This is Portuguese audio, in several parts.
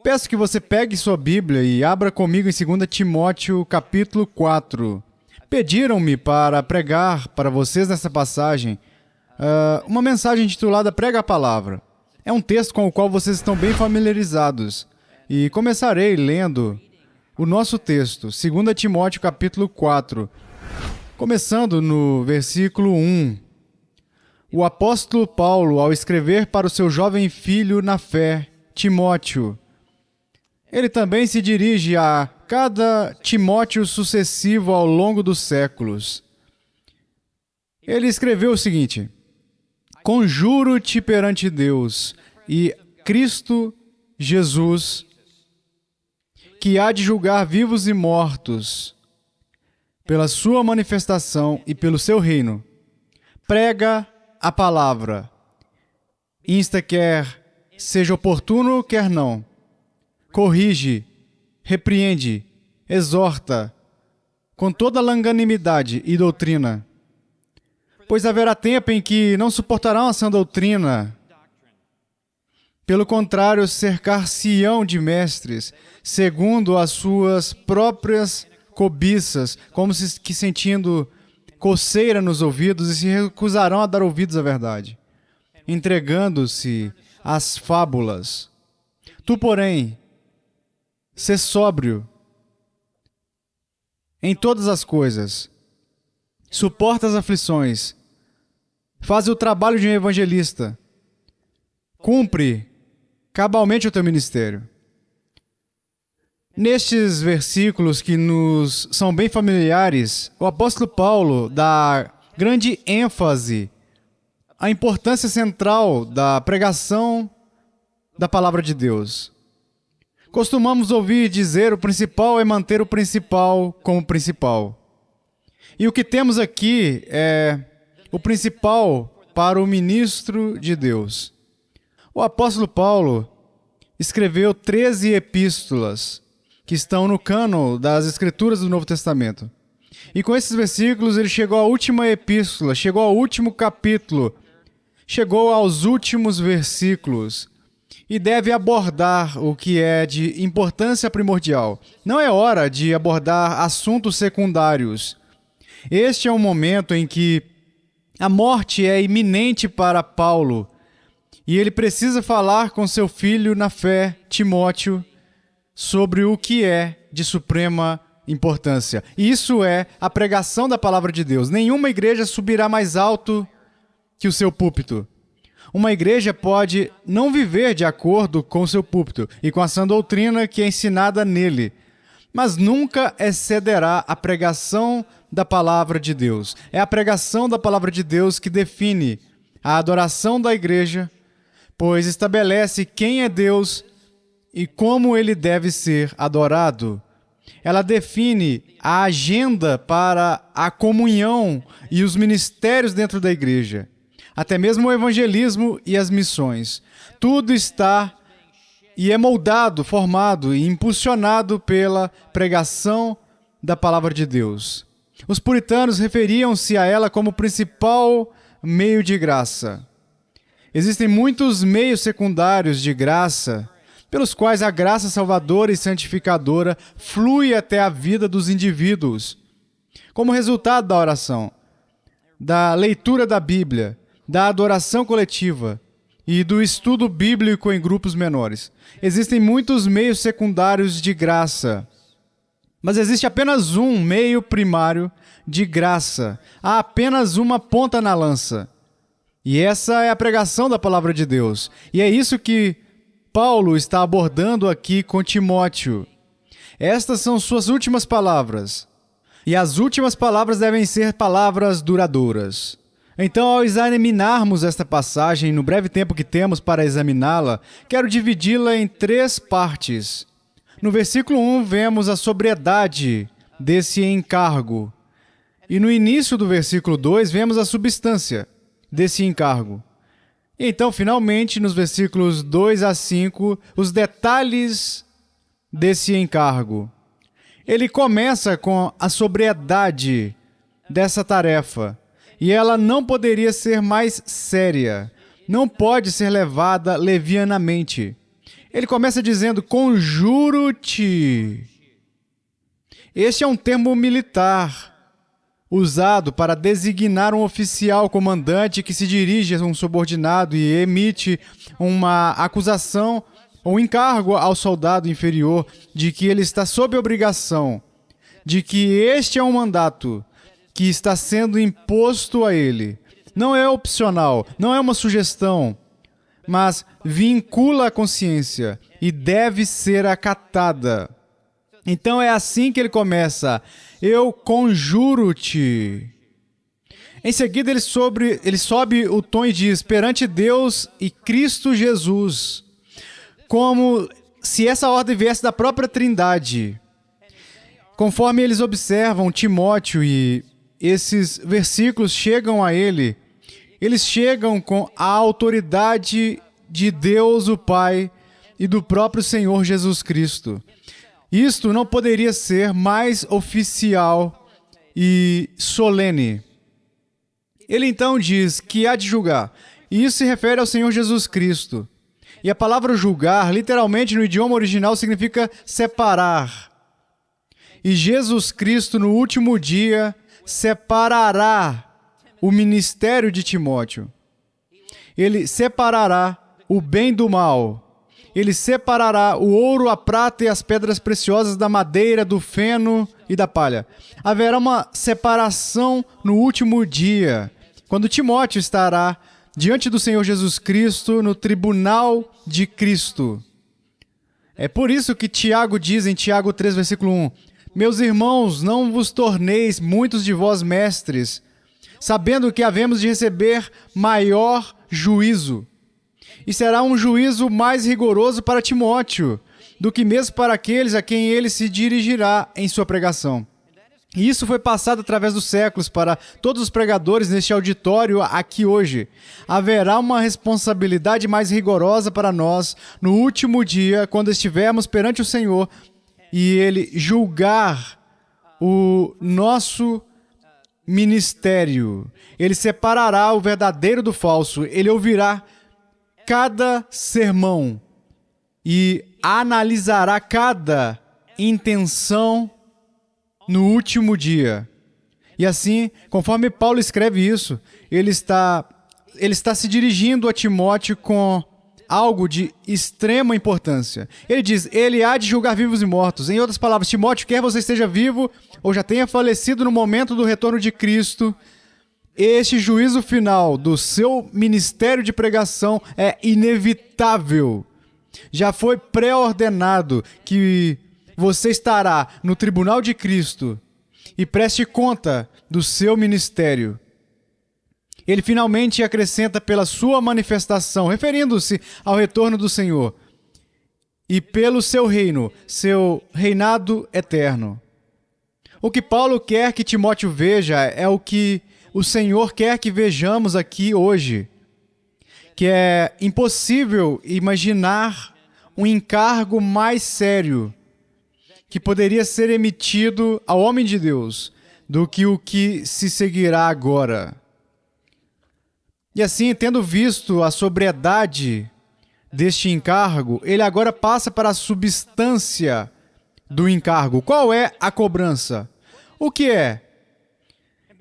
Peço que você pegue sua Bíblia e abra comigo em 2 Timóteo, capítulo 4. Pediram-me para pregar para vocês nessa passagem uma mensagem intitulada Prega a Palavra. É um texto com o qual vocês estão bem familiarizados. E começarei lendo o nosso texto, 2 Timóteo, capítulo 4, começando no versículo 1. O apóstolo Paulo, ao escrever para o seu jovem filho na fé, Timóteo, ele também se dirige a cada Timóteo sucessivo ao longo dos séculos. Ele escreveu o seguinte: Conjuro-te perante Deus e Cristo Jesus, que há de julgar vivos e mortos, pela sua manifestação e pelo seu reino. Prega a palavra. Insta quer seja oportuno, quer não. Corrige, repreende, exorta, com toda longanimidade e doutrina. Pois haverá tempo em que não suportarão a sã doutrina. Pelo contrário, cercar-se-ão de mestres, segundo as suas próprias cobiças, como se que sentindo coceira nos ouvidos, e se recusarão a dar ouvidos à verdade, entregando-se às fábulas. Tu, porém, sê sóbrio em todas as coisas, suporta as aflições, faz o trabalho de um evangelista, cumpre cabalmente o teu ministério. Nestes versículos que nos são bem familiares, o apóstolo Paulo dá grande ênfase à importância central da pregação da palavra de Deus. Costumamos ouvir dizer: o principal é manter o principal como principal. E o que temos aqui é o principal para o ministro de Deus. O apóstolo Paulo escreveu 13 epístolas que estão no cânon das Escrituras do Novo Testamento. E com esses versículos ele chegou à última epístola, chegou ao último capítulo, chegou aos últimos versículos e deve abordar o que é de importância primordial. Não é hora de abordar assuntos secundários. Este é um momento em que a morte é iminente para Paulo e ele precisa falar com seu filho na fé, Timóteo, sobre o que é de suprema importância. E isso é a pregação da palavra de Deus. Nenhuma igreja subirá mais alto que o seu púlpito. Uma igreja pode não viver de acordo com o seu púlpito e com a sã doutrina que é ensinada nele, mas nunca excederá a pregação da palavra de Deus. É a pregação da palavra de Deus que define a adoração da igreja, pois estabelece quem é Deus e como ele deve ser adorado. Ela define a agenda para a comunhão e os ministérios dentro da igreja. Até mesmo o evangelismo e as missões. Tudo está e é moldado, formado e impulsionado pela pregação da palavra de Deus. Os puritanos referiam-se a ela como principal meio de graça. Existem muitos meios secundários de graça, pelos quais a graça salvadora e santificadora flui até a vida dos indivíduos, como resultado da oração, da leitura da Bíblia, da adoração coletiva e do estudo bíblico em grupos menores. Existem muitos meios secundários de graça, mas existe apenas um meio primário de graça. Há apenas uma ponta na lança. E essa é a pregação da palavra de Deus. E é isso que Paulo está abordando aqui com Timóteo. Estas são suas últimas palavras. E as últimas palavras devem ser palavras duradouras. Então, ao examinarmos esta passagem, no breve tempo que temos para examiná-la, quero dividi-la em 3 partes. No versículo 1, vemos a sobriedade desse encargo. E no início do versículo 2, vemos a substância desse encargo. E então, finalmente, nos versículos 2 a 5, os detalhes desse encargo. Ele começa com a sobriedade dessa tarefa. E ela não poderia ser mais séria. Não pode ser levada levianamente. Ele começa dizendo, conjuro-te. Este é um termo militar, usado para designar um oficial comandante que se dirige a um subordinado e emite uma acusação ou encargo ao soldado inferior de que ele está sob obrigação, de que este é um mandato que está sendo imposto a ele. Não é opcional, não é uma sugestão, mas vincula a consciência e deve ser acatada. Então é assim que ele começa, eu conjuro-te. Em seguida ele sobe o tom e diz, perante Deus e Cristo Jesus, como se essa ordem viesse da própria Trindade. Conforme eles observam Timóteo e esses versículos chegam a ele, eles chegam com a autoridade de Deus o Pai e do próprio Senhor Jesus Cristo. Isto não poderia ser mais oficial e solene. Ele então diz que há de julgar, e isso se refere ao Senhor Jesus Cristo. E a palavra julgar, literalmente no idioma original, significa separar. E Jesus Cristo, no último dia, separará o ministério de Timóteo. Ele separará o bem do mal. Ele separará o ouro, a prata e as pedras preciosas da madeira, do feno e da palha. Haverá uma separação no último dia, quando Timóteo estará diante do Senhor Jesus Cristo no tribunal de Cristo. É por isso que Tiago diz em Tiago 3, versículo 1, meus irmãos, não vos torneis muitos de vós mestres, sabendo que havemos de receber maior juízo. E será um juízo mais rigoroso para Timóteo do que mesmo para aqueles a quem ele se dirigirá em sua pregação. E isso foi passado através dos séculos para todos os pregadores neste auditório aqui hoje. Haverá uma responsabilidade mais rigorosa para nós no último dia, quando estivermos perante o Senhor e Ele julgar o nosso ministério. Ele separará o verdadeiro do falso. Ele ouvirá cada sermão e analisará cada intenção no último dia. E assim, conforme Paulo escreve isso, ele está se dirigindo a Timóteo com algo de extrema importância. Ele diz, ele há de julgar vivos e mortos. Em outras palavras, Timóteo, quer você esteja vivo ou já tenha falecido no momento do retorno de Cristo, este juízo final do seu ministério de pregação é inevitável. Já foi pré-ordenado que você estará no tribunal de Cristo e preste conta do seu ministério. Ele finalmente acrescenta pela sua manifestação, referindo-se ao retorno do Senhor, e pelo seu reino, seu reinado eterno. O que Paulo quer que Timóteo veja é o que o Senhor quer que vejamos aqui hoje, que é impossível imaginar um encargo mais sério que poderia ser emitido ao homem de Deus do que o que se seguirá agora. E assim, tendo visto a sobriedade deste encargo, ele agora passa para a substância do encargo. Qual é a cobrança? O que é?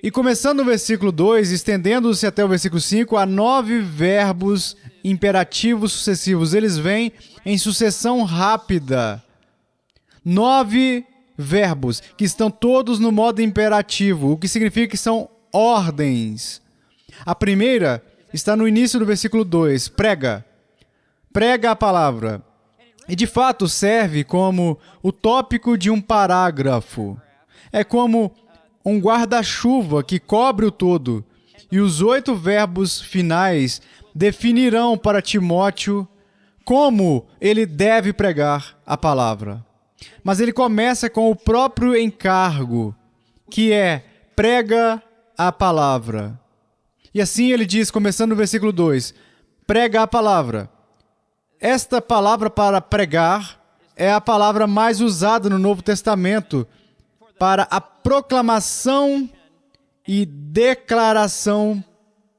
E começando no versículo 2, estendendo-se até o versículo 5, há 9 verbos imperativos sucessivos. Eles vêm em sucessão rápida. 9 verbos que estão todos no modo imperativo, o que significa que são ordens. A primeira está no início do versículo 2, prega. Prega a palavra. E de fato serve como o tópico de um parágrafo. É como um guarda-chuva que cobre o todo. E os 8 verbos finais definirão para Timóteo como ele deve pregar a palavra. Mas ele começa com o próprio encargo, que é prega a palavra. E assim ele diz, começando no versículo 2, prega a palavra. Esta palavra para pregar é a palavra mais usada no Novo Testamento para a proclamação e declaração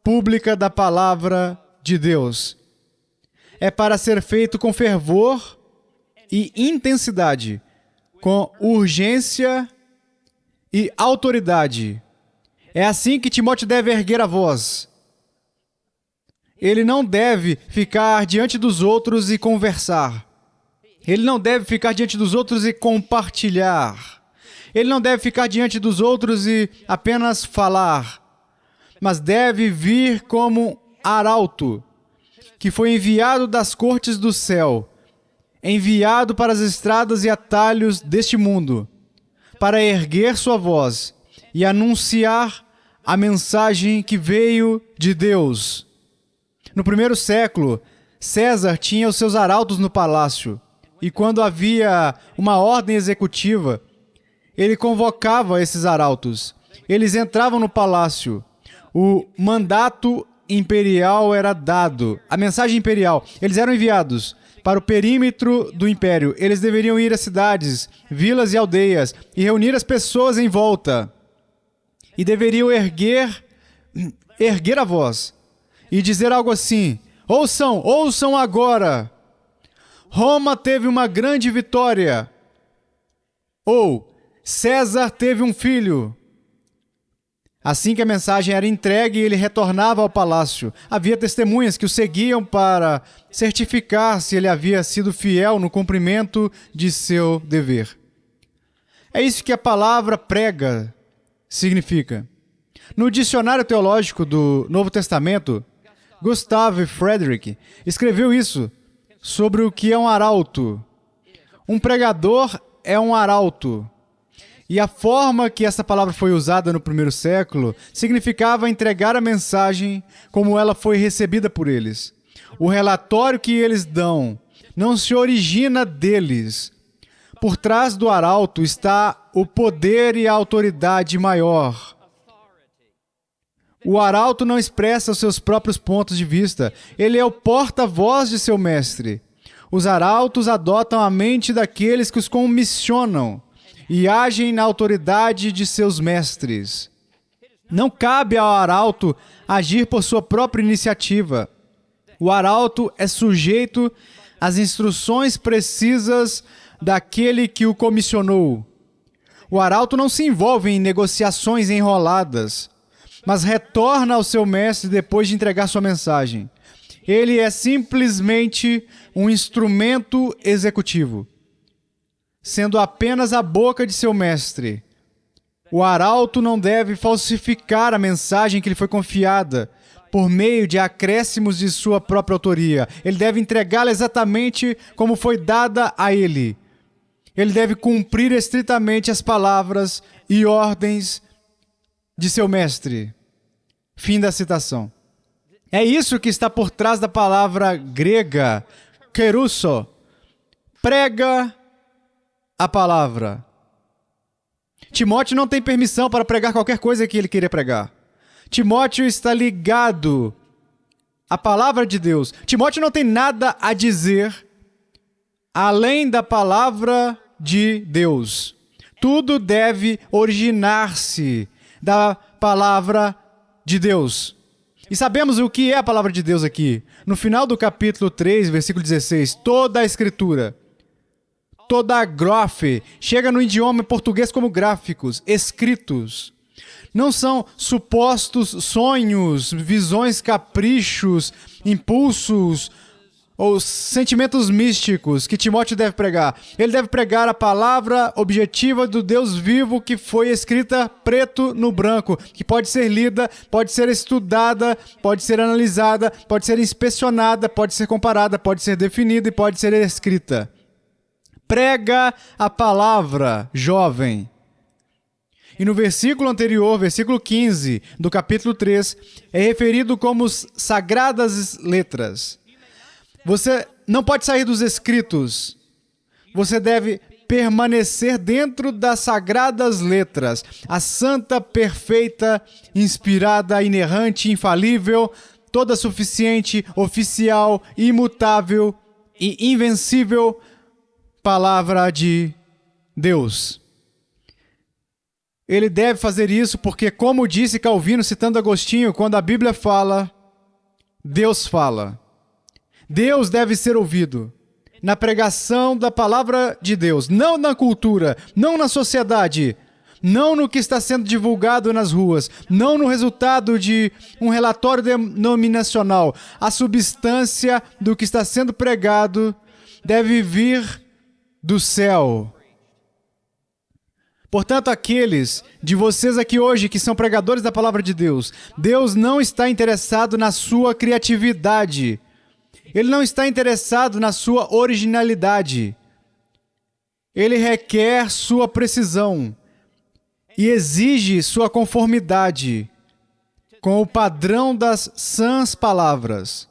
pública da palavra de Deus. é para ser feito com fervor e intensidade, com urgência e autoridade. É assim que Timóteo deve erguer a voz. Ele não deve ficar diante dos outros e conversar. Ele não deve ficar diante dos outros e compartilhar. Ele não deve ficar diante dos outros e apenas falar, mas deve vir como arauto, que foi enviado das cortes do céu, enviado para as estradas e atalhos deste mundo, para erguer sua voz e anunciar a mensagem que veio de Deus. No primeiro século, César tinha os seus arautos no palácio, e quando havia uma ordem executiva, ele convocava esses arautos. Eles entravam no palácio. O mandato imperial era dado, a mensagem imperial. Eles eram enviados para o perímetro do império. Eles deveriam ir às cidades, vilas e aldeias e reunir as pessoas em volta. E deveriam erguer a voz e dizer algo assim: ouçam agora! Roma teve uma grande vitória. Ou César teve um filho. Assim que a mensagem era entregue, ele retornava ao palácio. Havia testemunhas que o seguiam para certificar se ele havia sido fiel no cumprimento de seu dever. É isso que a palavra prega significa. No dicionário teológico do Novo Testamento, Gustav Frederick escreveu isso sobre o que é um arauto. Um pregador é um arauto. E a forma que essa palavra foi usada no primeiro século significava entregar a mensagem como ela foi recebida por eles. O relatório que eles dão não se origina deles. Por trás do arauto está o poder e a autoridade maior. O arauto não expressa os seus próprios pontos de vista. Ele é o porta-voz de seu mestre. Os arautos adotam a mente daqueles que os comissionam e agem na autoridade de seus mestres. Não cabe ao arauto agir por sua própria iniciativa. O arauto é sujeito às instruções precisas daquele que o comissionou. O arauto não se envolve em negociações enroladas, mas retorna ao seu mestre depois de entregar sua mensagem. Ele é simplesmente um instrumento executivo, sendo apenas a boca de seu mestre. O arauto não deve falsificar a mensagem que lhe foi confiada por meio de acréscimos de sua própria autoria. Ele deve entregá-la exatamente como foi dada a ele. Ele deve cumprir estritamente as palavras e ordens de seu mestre. Fim da citação. É isso que está por trás da palavra grega, kerusso. Prega a palavra. Timóteo não tem permissão para pregar qualquer coisa que ele queria pregar. Timóteo está ligado à palavra de Deus. Timóteo não tem nada a dizer além da palavra de Deus. Tudo deve originar-se da palavra de Deus. E sabemos o que é a palavra de Deus aqui. No final do capítulo 3, versículo 16, toda a escritura, toda a grofe, chega no idioma português como gráficos, escritos. Não são supostos sonhos, visões, caprichos, impulsos ou sentimentos místicos que Timóteo deve pregar. Ele deve pregar a palavra objetiva do Deus vivo que foi escrita preto no branco, que pode ser lida, pode ser estudada, pode ser analisada, pode ser inspecionada, pode ser comparada, pode ser definida e pode ser escrita. Prega a palavra, jovem. E no versículo anterior, versículo 15 do capítulo 3, é referido como sagradas letras. Você não pode sair dos escritos. Você deve permanecer dentro das sagradas letras. A santa, perfeita, inspirada, inerrante, infalível, toda suficiente, oficial, imutável e invencível palavra de Deus. Ele deve fazer isso porque, como disse Calvino, citando Agostinho, quando a Bíblia fala, Deus fala. Deus deve ser ouvido na pregação da palavra de Deus, não na cultura, não na sociedade, não no que está sendo divulgado nas ruas, não no resultado de um relatório denominacional. A substância do que está sendo pregado deve vir do céu. Portanto, aqueles de vocês aqui hoje que são pregadores da palavra de Deus, Deus não está interessado na sua criatividade. Ele não está interessado na sua originalidade. Ele requer sua precisão e exige sua conformidade com o padrão das sãs palavras.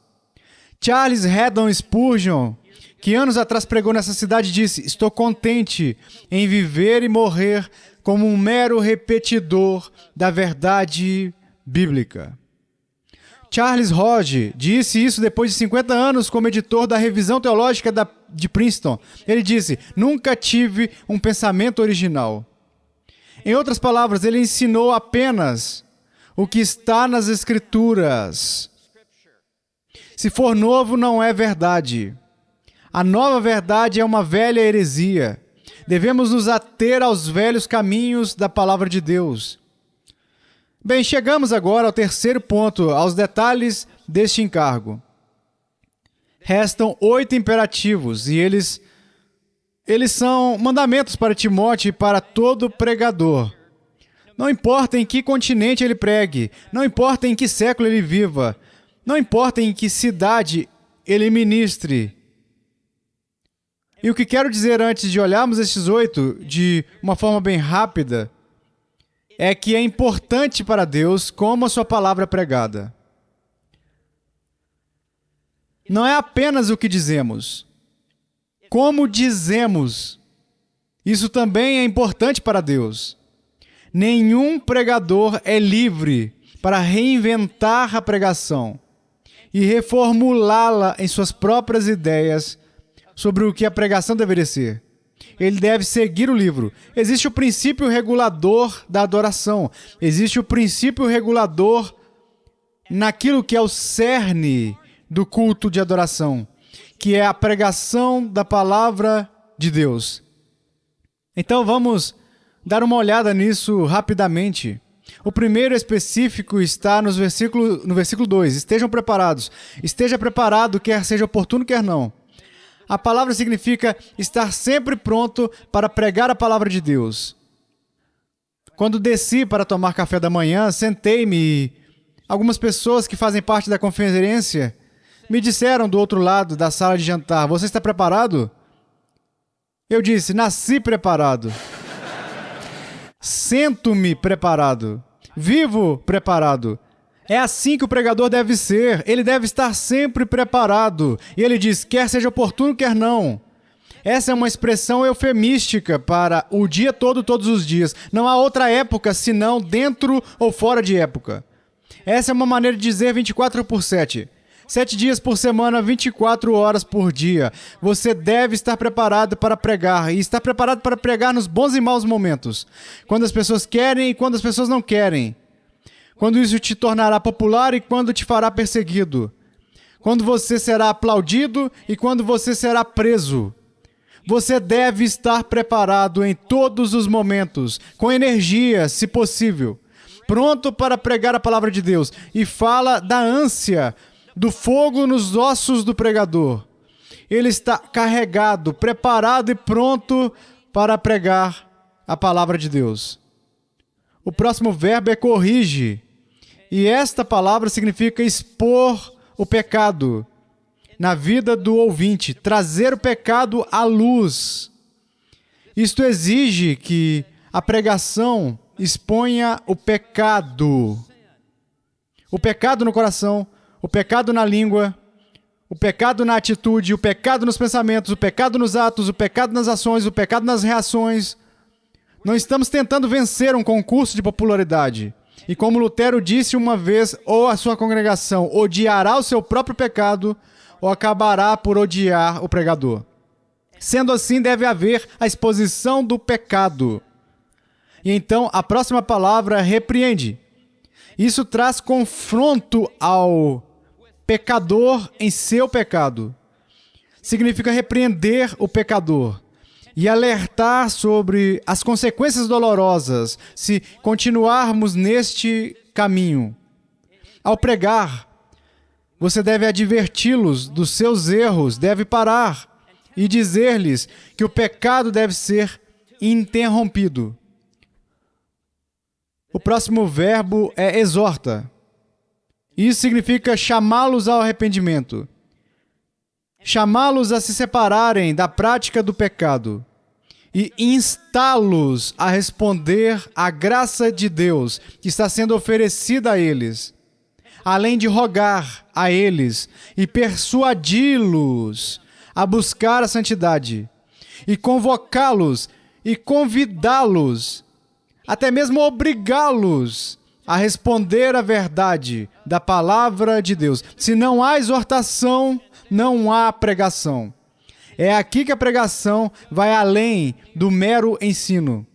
Charles Haddon Spurgeon, que anos atrás pregou nessa cidade, disse: estou contente em viver e morrer como um mero repetidor da verdade bíblica. Charles Hodge disse isso depois de 50 anos como editor da Revisão Teológica de Princeton. Ele disse: nunca tive um pensamento original. Em outras palavras, ele ensinou apenas o que está nas Escrituras. Se for novo, não é verdade. A nova verdade é uma velha heresia. Devemos nos ater aos velhos caminhos da palavra de Deus. Bem, chegamos agora ao terceiro ponto, aos detalhes deste encargo. Restam 8 imperativos e eles são mandamentos para Timóteo e para todo pregador. Não importa em que continente ele pregue, não importa em que século ele viva, não importa em que cidade ele ministre. E o que quero dizer antes de olharmos estes 8 de uma forma bem rápida é que é importante para Deus como a sua palavra é pregada. Não é apenas o que dizemos. Como dizemos, isso também é importante para Deus. Nenhum pregador é livre para reinventar a pregação e reformulá-la em suas próprias ideias sobre o que a pregação deveria ser. Ele deve seguir o livro. Existe o princípio regulador da adoração. Existe o princípio regulador naquilo que é o cerne do culto de adoração, que é a pregação da palavra de Deus. Então vamos dar uma olhada nisso rapidamente. O primeiro específico está no versículo 2. Estejam preparados. Esteja preparado, quer seja oportuno, quer não. A palavra significa estar sempre pronto para pregar a palavra de Deus. Quando desci para tomar café da manhã, sentei-me e algumas pessoas que fazem parte da conferência me disseram do outro lado da sala de jantar: você está preparado? Eu disse: nasci preparado. Sento-me preparado. Vivo preparado. É assim que o pregador deve ser. Ele deve estar sempre preparado. E ele diz, quer seja oportuno, quer não. Essa é uma expressão eufemística para o dia todo, todos os dias. Não há outra época senão dentro ou fora de época. Essa é uma maneira de dizer 24/7. 7 dias por semana, 24 horas por dia. Você deve estar preparado para pregar. E estar preparado para pregar nos bons e maus momentos. Quando as pessoas querem e quando as pessoas não querem. Quando isso te tornará popular e quando te fará perseguido. Quando você será aplaudido e quando você será preso. Você deve estar preparado em todos os momentos, com energia, se possível, pronto para pregar a palavra de Deus. E fala da ânsia, do fogo nos ossos do pregador. Ele está carregado, preparado e pronto para pregar a palavra de Deus. O próximo verbo é corrige. E esta palavra significa expor o pecado na vida do ouvinte, trazer o pecado à luz. Isto exige que a pregação exponha o pecado. O pecado no coração, o pecado na língua, o pecado na atitude, o pecado nos pensamentos, o pecado nos atos, o pecado nas ações, o pecado nas reações. Não estamos tentando vencer um concurso de popularidade. E como Lutero disse uma vez, ou a sua congregação odiará o seu próprio pecado, ou acabará por odiar o pregador. Sendo assim, deve haver a exposição do pecado. E então, a próxima palavra repreende. Isso traz confronto ao pecador em seu pecado. Significa repreender o pecador e alertar sobre as consequências dolorosas se continuarmos neste caminho. Ao pregar, você deve adverti-los dos seus erros, deve parar e dizer-lhes que o pecado deve ser interrompido. O próximo verbo é exorta. Isso significa chamá-los ao arrependimento. Chamá-los a se separarem da prática do pecado e instá-los a responder à graça de Deus que está sendo oferecida a eles, além de rogar a eles e persuadi-los a buscar a santidade e convocá-los e convidá-los, até mesmo obrigá-los a responder à verdade da palavra de Deus. Se não há exortação, não há pregação. É aqui que a pregação vai além do mero ensino.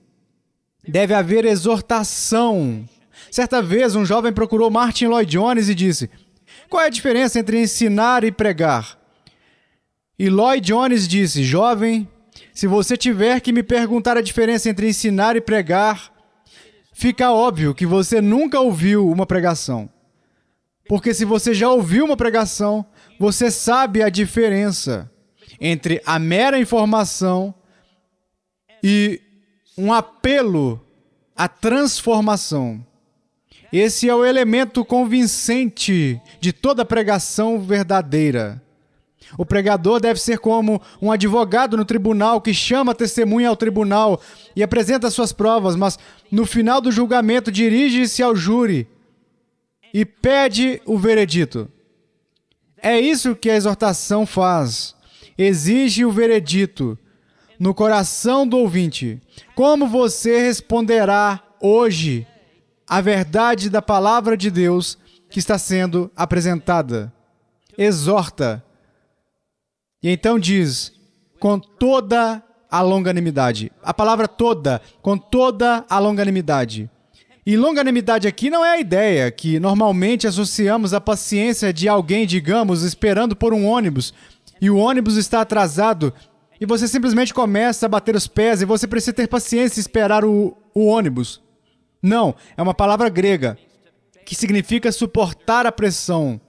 Deve haver exortação. Certa vez, um jovem procurou Martin Lloyd Jones e disse: qual é a diferença entre ensinar e pregar? E Lloyd Jones disse: jovem, se você tiver que me perguntar a diferença entre ensinar e pregar, fica óbvio que você nunca ouviu uma pregação. Porque se você já ouviu uma pregação, você sabe a diferença entre a mera informação e um apelo à transformação. Esse é o elemento convincente de toda pregação verdadeira. O pregador deve ser como um advogado no tribunal que chama a testemunha ao tribunal e apresenta suas provas, mas no final do julgamento dirige-se ao júri e pede o veredito. É isso que a exortação faz. Exige o veredito no coração do ouvinte. Como você responderá hoje à verdade da palavra de Deus que está sendo apresentada? Exorta. E então diz, com toda a longanimidade. A palavra toda, com toda a longanimidade. E longanimidade aqui não é a ideia que normalmente associamos à paciência de alguém, digamos, esperando por um ônibus, e o ônibus está atrasado, e você simplesmente começa a bater os pés, e você precisa ter paciência e esperar o ônibus. Não, é uma palavra grega, que significa suportar a pressão.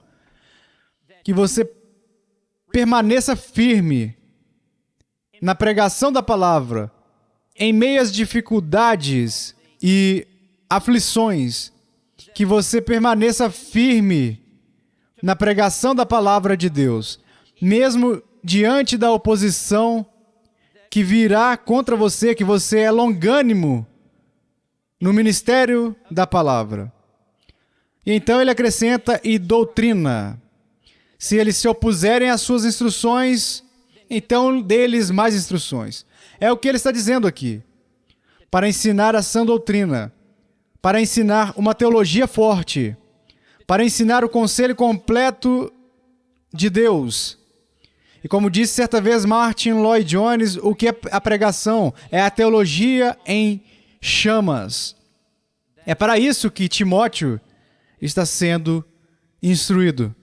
Que você permaneça firme na pregação da palavra, em meio às dificuldades e aflições, que você permaneça firme na pregação da palavra de Deus, mesmo diante da oposição que virá contra você, que você é longânimo no ministério da palavra. E então ele acrescenta, e doutrina. Se eles se opuserem às suas instruções, então dê-lhes mais instruções. É o que ele está dizendo aqui. Para ensinar a sã doutrina, para ensinar uma teologia forte, para ensinar o conselho completo de Deus. E como disse certa vez Martin Lloyd Jones, o que é a pregação? É a teologia em chamas. É para isso que Timóteo está sendo instruído.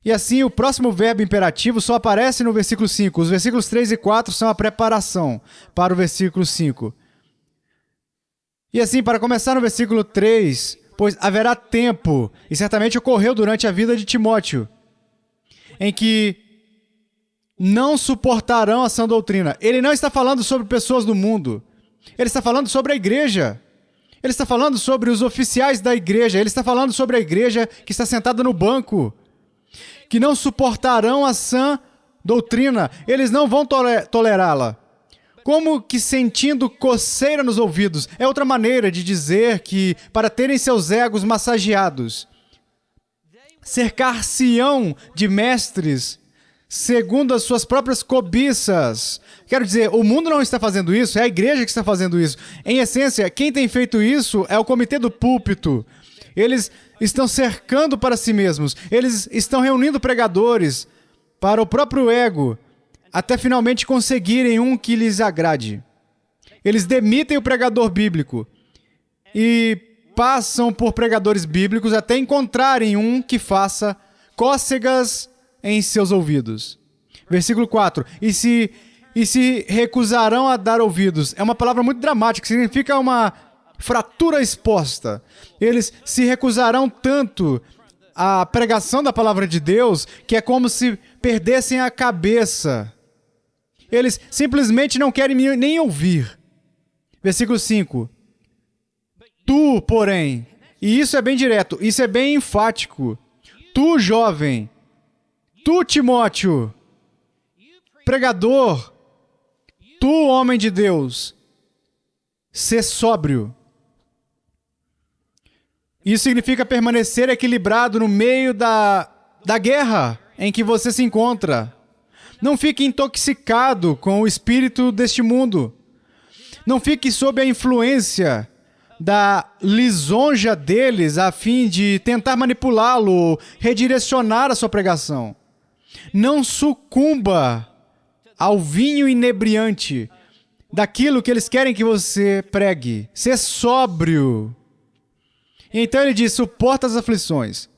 E assim, o próximo verbo imperativo só aparece no versículo 5. Os versículos 3 e 4 são a preparação para o versículo 5. E assim, para começar no versículo 3, pois haverá tempo, e certamente ocorreu durante a vida de Timóteo, em que não suportarão a sã doutrina. Ele não está falando sobre pessoas do mundo. Ele está falando sobre a igreja. Ele está falando sobre os oficiais da igreja. Ele está falando sobre a igreja que está sentada no banco, que não suportarão a sã doutrina. Eles não vão tolerá-la. Como que sentindo coceira nos ouvidos. É outra maneira de dizer que, para terem seus egos massageados, cercar-se-ão de mestres segundo as suas próprias cobiças. Quero dizer, o mundo não está fazendo isso, é a igreja que está fazendo isso. Em essência, quem tem feito isso é o comitê do púlpito. Eles estão cercando para si mesmos. Eles estão reunindo pregadores para o próprio ego, até finalmente conseguirem um que lhes agrade. Eles demitem o pregador bíblico e passam por pregadores bíblicos até encontrarem um que faça cócegas em seus ouvidos. Versículo 4. E se recusarão a dar ouvidos. É uma palavra muito dramática, significa uma fratura exposta. Eles se recusarão tanto à pregação da palavra de Deus, que é como se perdessem a cabeça. Eles simplesmente não querem nem ouvir. Versículo 5. Tu, porém, e isso é bem direto, isso é bem enfático. Tu, jovem, tu, Timóteo, pregador, tu, homem de Deus, sê sóbrio. Isso significa permanecer equilibrado no meio da guerra em que você se encontra. Não fique intoxicado com o espírito deste mundo. Não fique sob a influência da lisonja deles a fim de tentar manipulá-lo, redirecionar a sua pregação. Não sucumba ao vinho inebriante daquilo que eles querem que você pregue. Ser sóbrio. Então ele diz, suporta as aflições.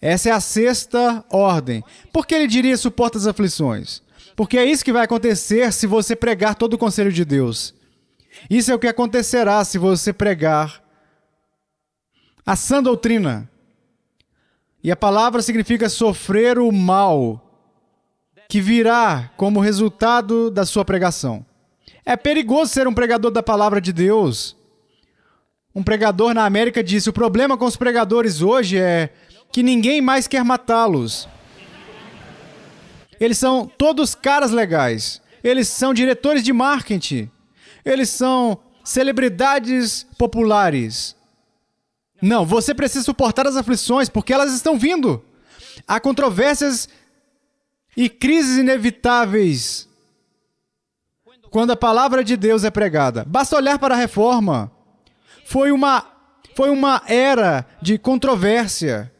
Essa é a sexta ordem. Por que ele diria suporta as aflições? Porque é isso que vai acontecer se você pregar todo o conselho de Deus. Isso é o que acontecerá se você pregar a sã doutrina. E a palavra significa sofrer o mal que virá como resultado da sua pregação. É perigoso ser um pregador da palavra de Deus. Um pregador na América disse, o problema com os pregadores hoje é que ninguém mais quer matá-los. Eles são todos caras legais. Eles são diretores de marketing. Eles são celebridades populares. Não, você precisa suportar as aflições, porque elas estão vindo. Há controvérsias e crises inevitáveis quando a palavra de Deus é pregada. Basta olhar para a Reforma. Foi uma era de controvérsia,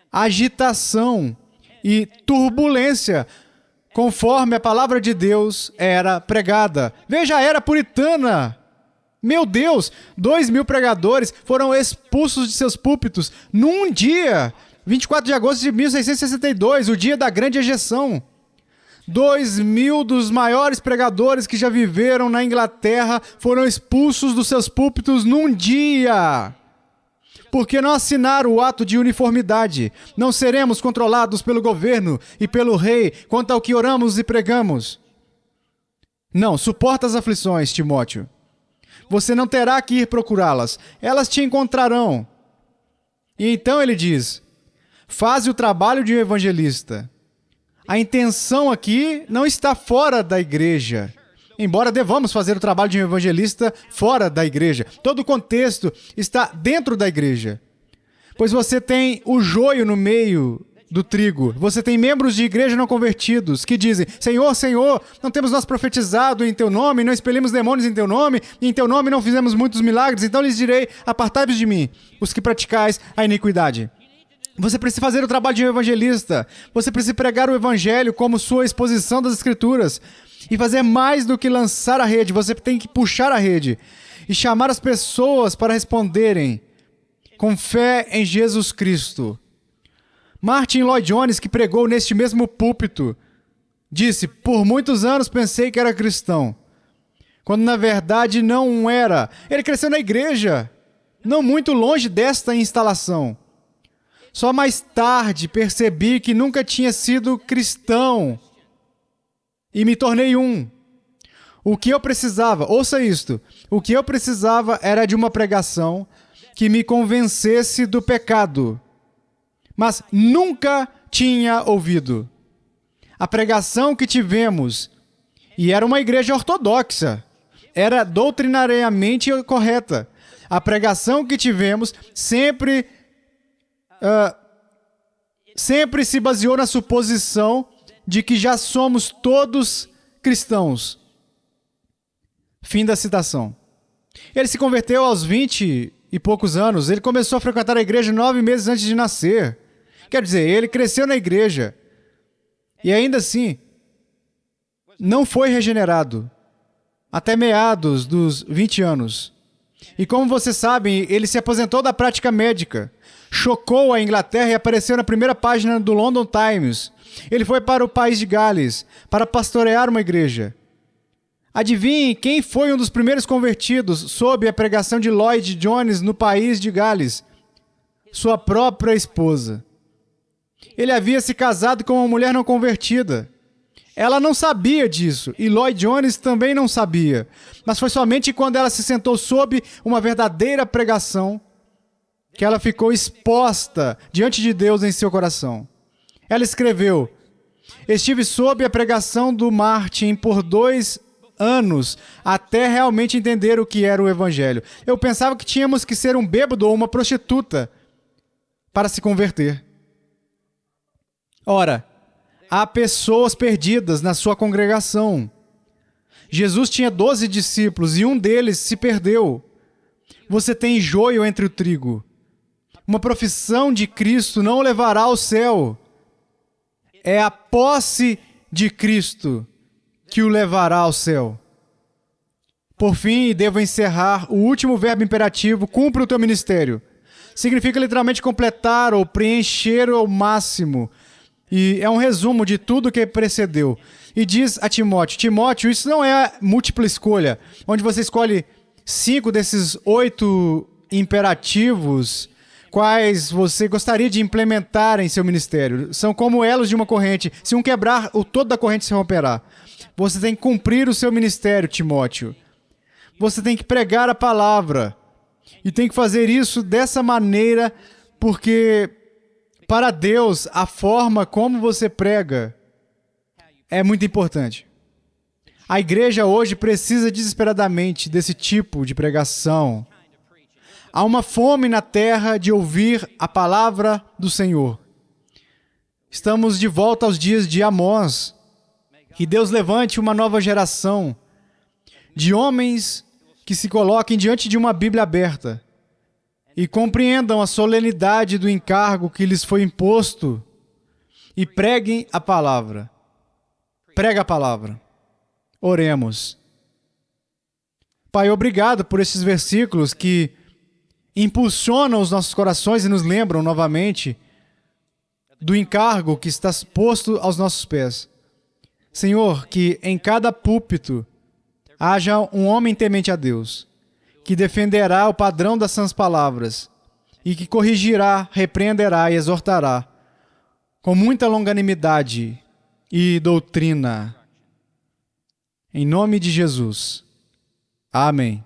agitação e turbulência, conforme a palavra de Deus era pregada. Veja a era puritana. Meu Deus, 2.000 pregadores foram expulsos de seus púlpitos num dia, 24 de agosto de 1662, o dia da grande ejeção. 2.000 dos maiores pregadores que já viveram na Inglaterra foram expulsos dos seus púlpitos num dia. Porque não assinaram o ato de uniformidade. Não seremos controlados pelo governo e pelo rei quanto ao que oramos e pregamos. Não, suporta as aflições, Timóteo. Você não terá que ir procurá-las. Elas te encontrarão. E então ele diz, faze o trabalho de um evangelista. A intenção aqui não está fora da igreja. Embora devamos fazer o trabalho de um evangelista fora da igreja. Todo o contexto está dentro da igreja. Pois você tem o joio no meio do trigo. Você tem membros de igreja não convertidos que dizem, Senhor, Senhor, não temos nós profetizado em Teu nome, não expelimos demônios em Teu nome, e em Teu nome não fizemos muitos milagres, então lhes direi, apartai-vos de mim, os que praticais a iniquidade. Você precisa fazer o trabalho de um evangelista. Você precisa pregar o evangelho como sua exposição das escrituras. E fazer mais do que lançar a rede. Você tem que puxar a rede. E chamar as pessoas para responderem com fé em Jesus Cristo. Martin Lloyd Jones, que pregou neste mesmo púlpito, disse, por muitos anos pensei que era cristão. Quando na verdade não era. Ele cresceu na igreja. Não muito longe desta instalação. Só mais tarde percebi que nunca tinha sido cristão e me tornei um. O que eu precisava, ouça isto, o que eu precisava era de uma pregação que me convencesse do pecado, mas nunca tinha ouvido. A pregação que tivemos, e era uma igreja ortodoxa, era doutrinariamente correta. A pregação que tivemos sempre se baseou na suposição de que já somos todos cristãos. Fim da citação. Ele se converteu aos 20 e poucos anos. Ele começou a frequentar a igreja 9 meses antes de nascer. Quer dizer, ele cresceu na igreja. E ainda assim, não foi regenerado. Até meados dos 20 anos. E como vocês sabem, ele se aposentou da prática médica, chocou a Inglaterra e apareceu na primeira página do London Times. Ele foi para o país de Gales para pastorear uma igreja. Adivinhem quem foi um dos primeiros convertidos sob a pregação de Lloyd Jones no país de Gales? Sua própria esposa. Ele havia se casado com uma mulher não convertida. Ela não sabia disso, e Lloyd Jones também não sabia. Mas foi somente quando ela se sentou sob uma verdadeira pregação que ela ficou exposta diante de Deus em seu coração. Ela escreveu: estive sob a pregação do Martin por 2 anos até realmente entender o que era o Evangelho. Eu pensava que tínhamos que ser um bêbado ou uma prostituta para se converter. Ora, há pessoas perdidas na sua congregação. Jesus tinha 12 discípulos e um deles se perdeu. Você tem joio entre o trigo. Uma profissão de Cristo não o levará ao céu. É a posse de Cristo que o levará ao céu. Por fim, e devo encerrar, o último verbo imperativo, cumpre o teu ministério. Significa literalmente completar ou preencher ao máximo. E é um resumo de tudo que precedeu. E diz a Timóteo: Timóteo, isso não é múltipla escolha, onde você escolhe 5 desses 8 imperativos, quais você gostaria de implementar em seu ministério. São como elos de uma corrente. Se um quebrar, o todo da corrente se romperá. Você tem que cumprir o seu ministério, Timóteo. Você tem que pregar a palavra. E tem que fazer isso dessa maneira, porque para Deus, a forma como você prega é muito importante. A igreja hoje precisa desesperadamente desse tipo de pregação. Há uma fome na terra de ouvir a palavra do Senhor. Estamos de volta aos dias de Amós. Que Deus levante uma nova geração de homens que se coloquem diante de uma Bíblia aberta e compreendam a solenidade do encargo que lhes foi imposto e preguem a palavra. Prega a palavra. Oremos. Pai, obrigado por esses versículos que impulsionam os nossos corações e nos lembram novamente do encargo que está posto aos nossos pés. Senhor, que em cada púlpito haja um homem temente a Deus, que defenderá o padrão das sãs palavras e que corrigirá, repreenderá e exortará com muita longanimidade e doutrina. Em nome de Jesus. Amém.